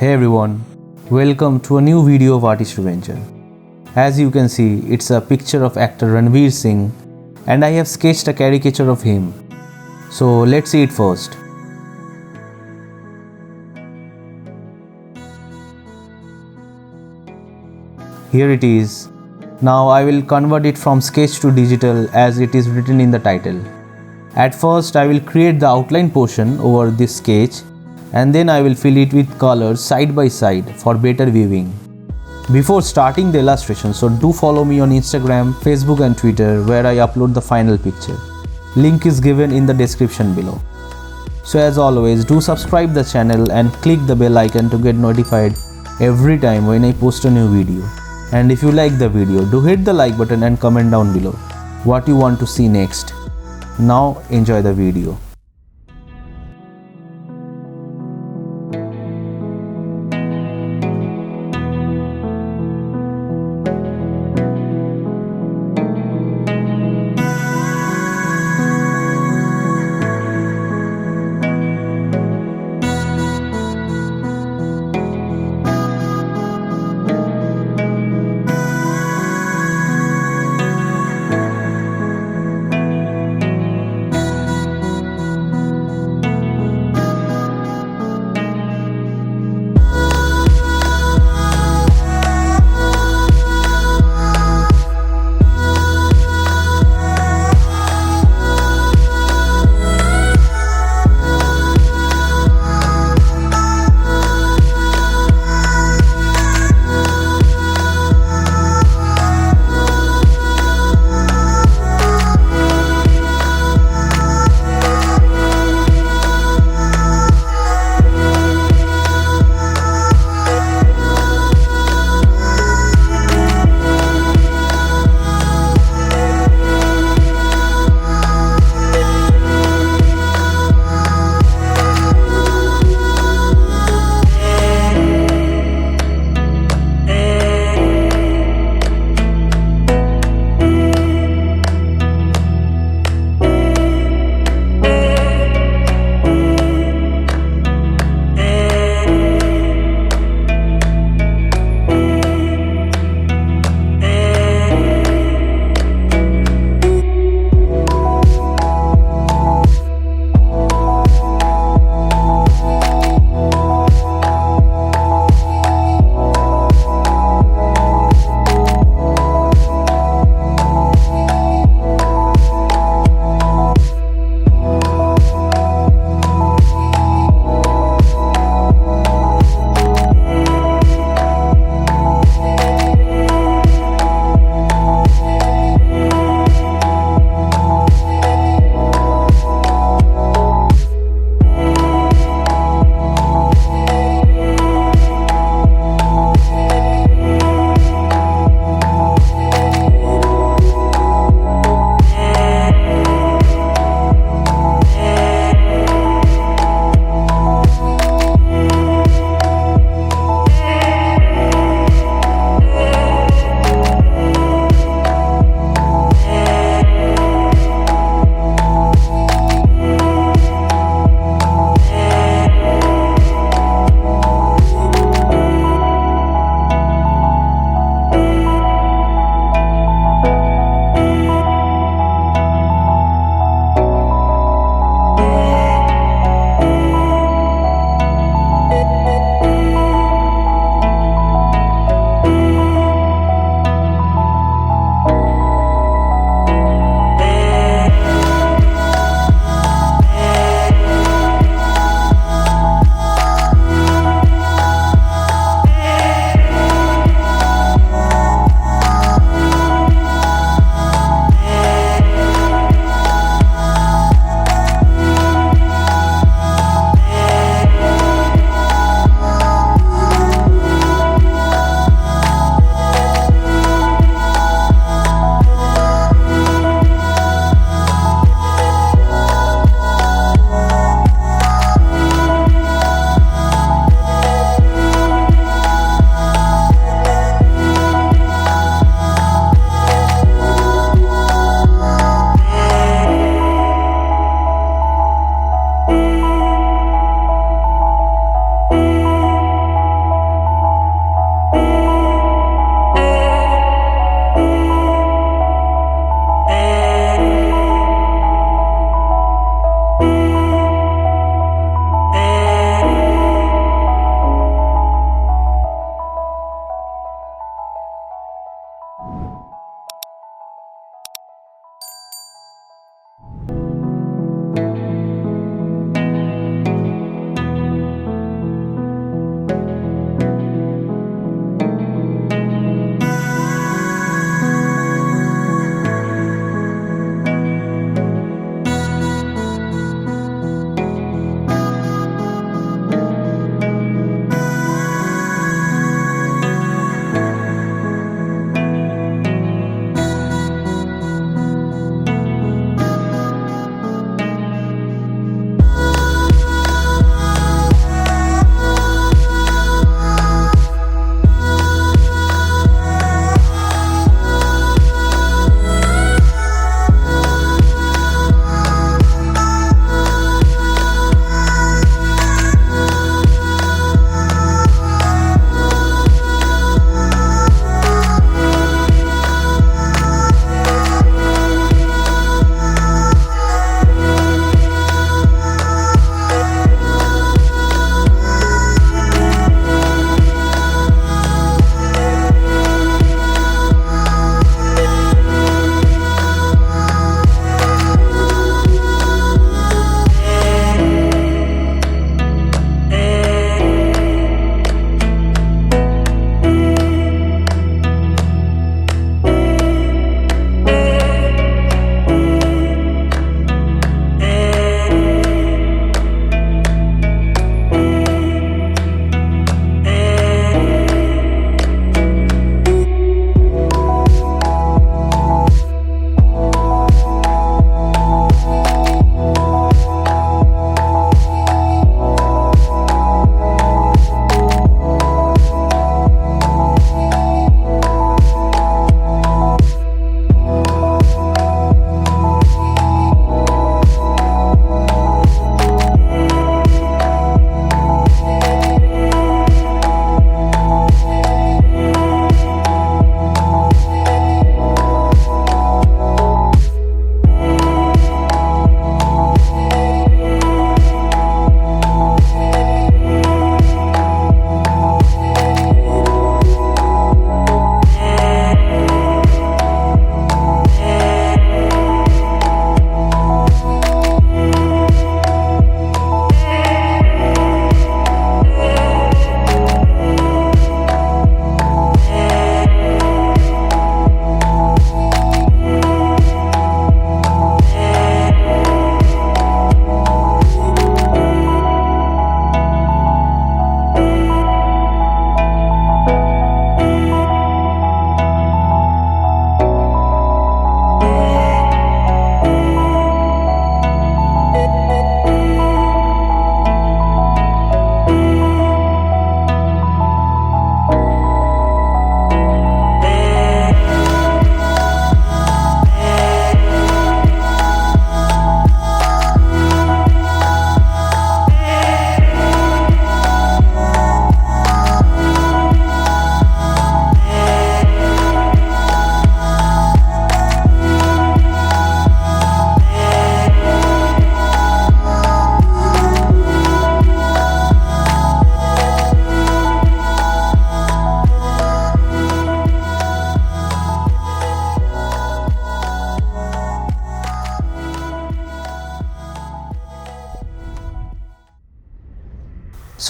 Hey everyone, welcome to a new video of ARTistry Venture. As you can see, it's a picture of actor Ranveer Singh and I have sketched a caricature of him. So let's see it first. Here it is. Now I will convert it from sketch to digital as it is written in the title. At first I will create the outline portion over this sketch and then I will fill it with colors side by side for better viewing. Before starting the illustration, so do follow me on Instagram, Facebook and Twitter where I upload the final picture. Link is given in the description below. So as always, do subscribe the channel and click the bell icon to get notified every time when I post a new video. And if you like the video, do hit the like button and comment down below what you want to see next. Now enjoy the video.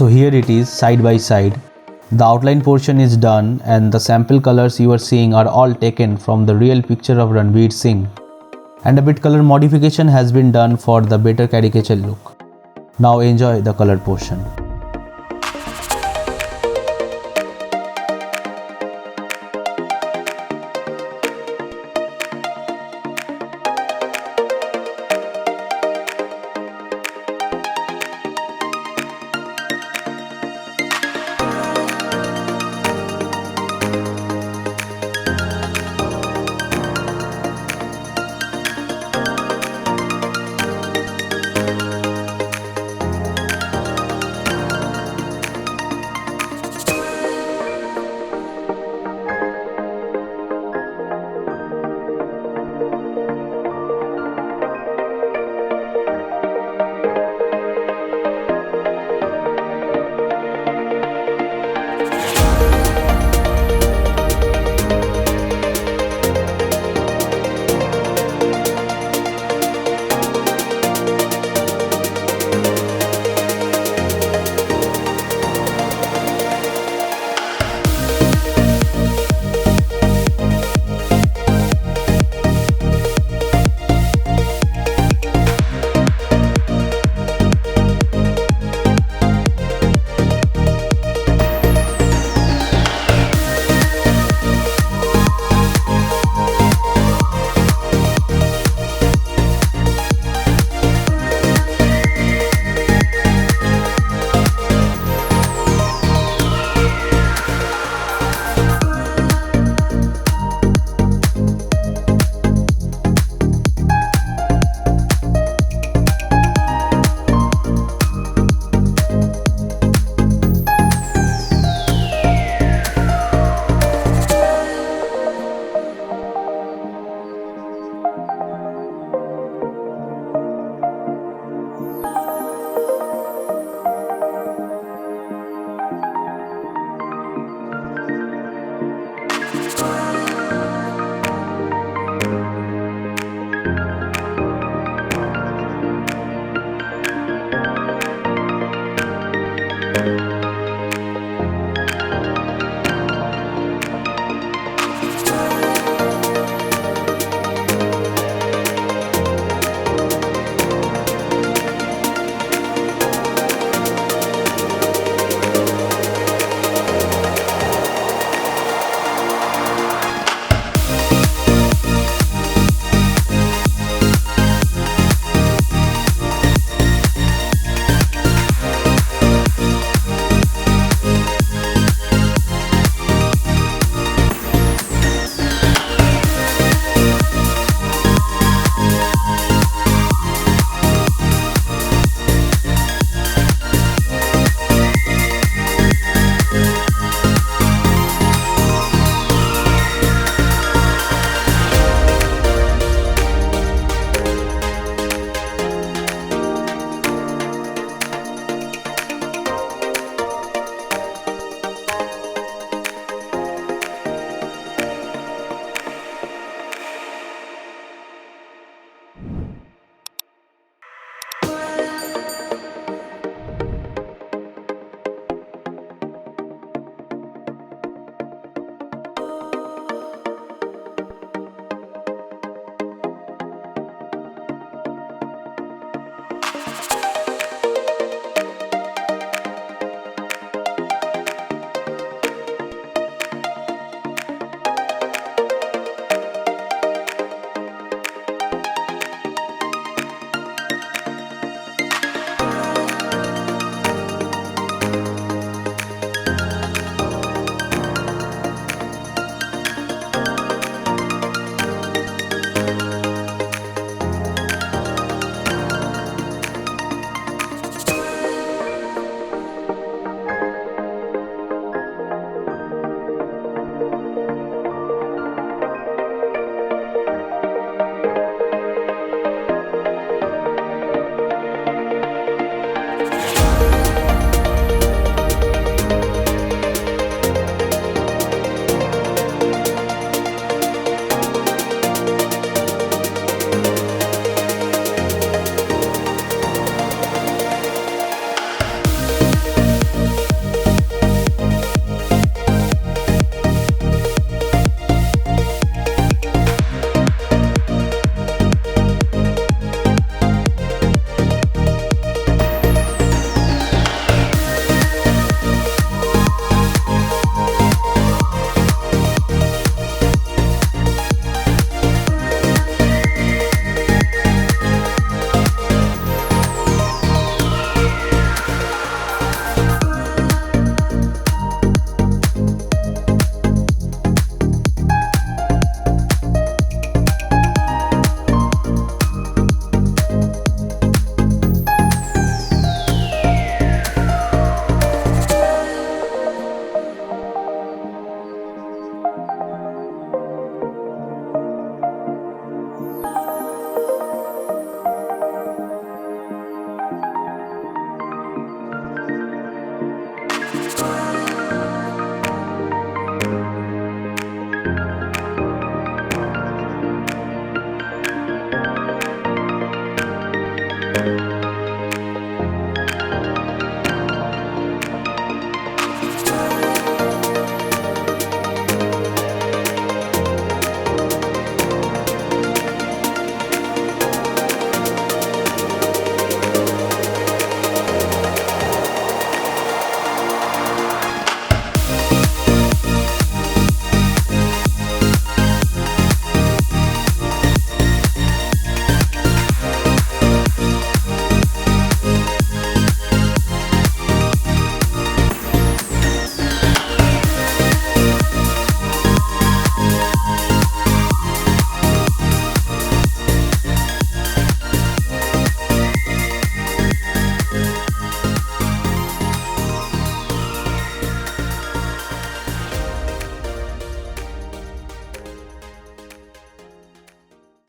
So here it is side by side. The outline portion is done and the sample colors you are seeing are all taken from the real picture of Ranveer Singh. And a bit color modification has been done for the better caricature look. Now enjoy the color portion.